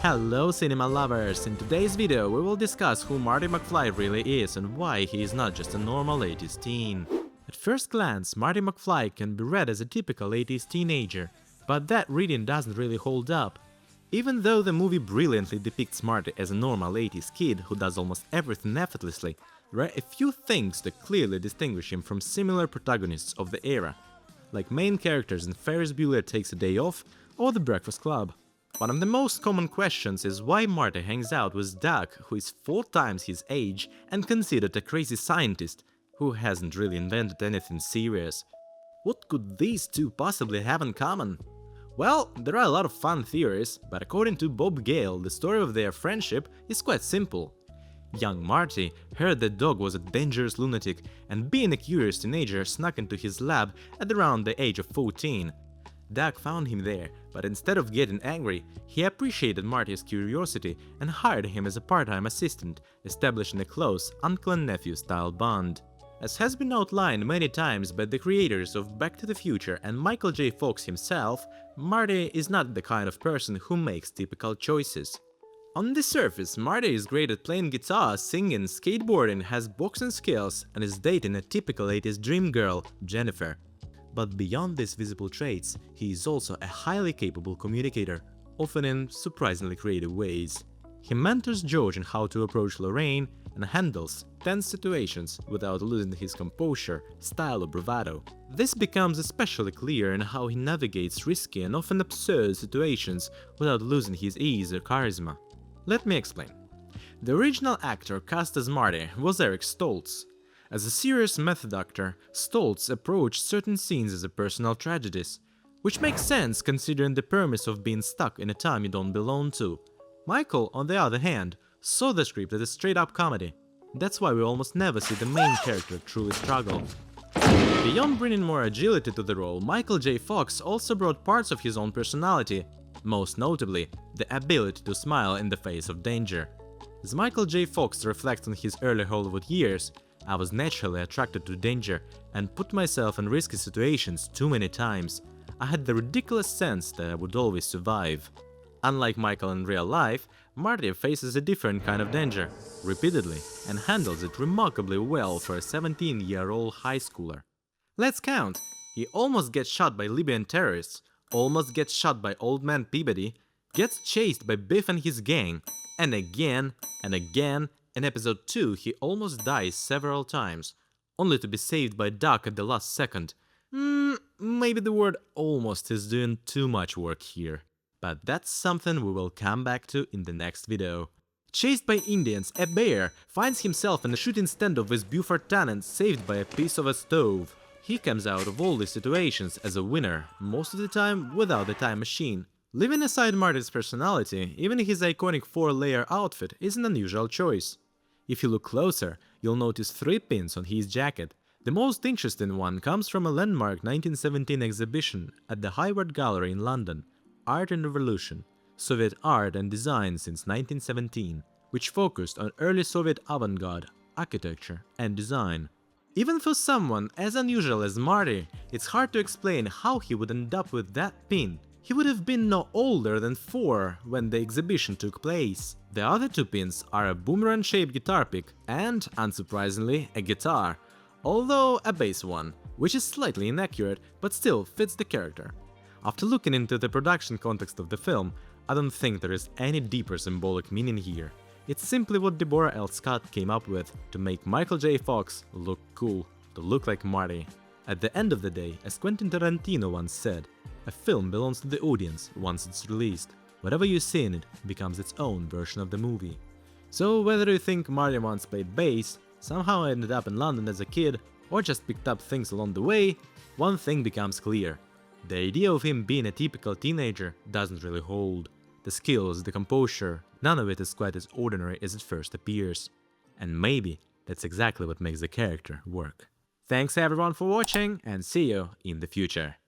Hello cinema lovers! In today's video we will discuss who Marty McFly really is and why he is not just a normal 80s teen. At first glance, Marty McFly can be read as a typical 80s teenager, but that reading doesn't really hold up. Even though the movie brilliantly depicts Marty as a normal 80s kid who does almost everything effortlessly, there are a few things that clearly distinguish him from similar protagonists of the era, like main characters in Ferris Bueller Takes a Day Off or The Breakfast Club. One of the most common questions is why Marty hangs out with Doug, who is 4 times his age and considered a crazy scientist who hasn't really invented anything serious. What could these two possibly have in common? Well, there are a lot of fun theories, but according to Bob Gale, the story of their friendship is quite simple. Young Marty heard that Doug was a dangerous lunatic and, being a curious teenager, snuck into his lab at around the age of 14. Doug found him there, but instead of getting angry, he appreciated Marty's curiosity and hired him as a part-time assistant, establishing a close uncle and nephew style bond. As has been outlined many times by the creators of Back to the Future and Michael J. Fox himself, Marty is not the kind of person who makes typical choices. On the surface, Marty is great at playing guitar, singing, skateboarding, has boxing skills, and is dating a typical 80s dream girl, Jennifer. But beyond these visible traits, he is also a highly capable communicator, often in surprisingly creative ways. He mentors George in how to approach Lorraine and handles tense situations without losing his composure, style or bravado. This becomes especially clear in how he navigates risky and often absurd situations without losing his ease or charisma. Let me explain. The original actor cast as Marty was Eric Stoltz. As a serious method actor, Stoltz approached certain scenes as a personal tragedies, which makes sense considering the premise of being stuck in a time you don't belong to. Michael, on the other hand, saw the script as a straight-up comedy. That's why we almost never see the main character truly struggle. Beyond bringing more agility to the role, Michael J. Fox also brought parts of his own personality, most notably, the ability to smile in the face of danger. As Michael J. Fox reflects on his early Hollywood years, I was naturally attracted to danger and put myself in risky situations too many times. I had the ridiculous sense that I would always survive. Unlike Michael in real life, Marty faces a different kind of danger, repeatedly, and handles it remarkably well for a 17-year-old high schooler. Let's count. He almost gets shot by Libyan terrorists, almost gets shot by Old Man Peabody, gets chased by Biff and his gang, and again, in episode 2 he almost dies several times, only to be saved by Doc at the last second. Maybe the word almost is doing too much work here. But that's something we will come back to in the next video. Chased by Indians, a bear finds himself in a shooting standoff with Buford Tannen, saved by a piece of a stove. He comes out of all these situations as a winner, most of the time without a time machine. Leaving aside Marty's personality, even his iconic 4-layer outfit is an unusual choice. If you look closer, you'll notice 3 pins on his jacket. The most interesting one comes from a landmark 1917 exhibition at the Hayward Gallery in London, Art and Revolution, Soviet art and design since 1917, which focused on early Soviet avant-garde, architecture and design. Even for someone as unusual as Marty, it's hard to explain how he would end up with that pin. He would have been no older than 4 when the exhibition took place. The other 2 pins are a boomerang-shaped guitar pick and, unsurprisingly, a guitar, although a bass one, which is slightly inaccurate but still fits the character. After looking into the production context of the film, I don't think there is any deeper symbolic meaning here. It's simply what Deborah L. Scott came up with to make Michael J. Fox look cool, to look like Marty. At the end of the day, as Quentin Tarantino once said, a film belongs to the audience once it's released. Whatever you see in it becomes its own version of the movie. So whether you think Marty once played bass, somehow ended up in London as a kid, or just picked up things along the way, one thing becomes clear. The idea of him being a typical teenager doesn't really hold. The skills, the composure, none of it is quite as ordinary as it first appears. And maybe that's exactly what makes the character work. Thanks everyone for watching, and see you in the future.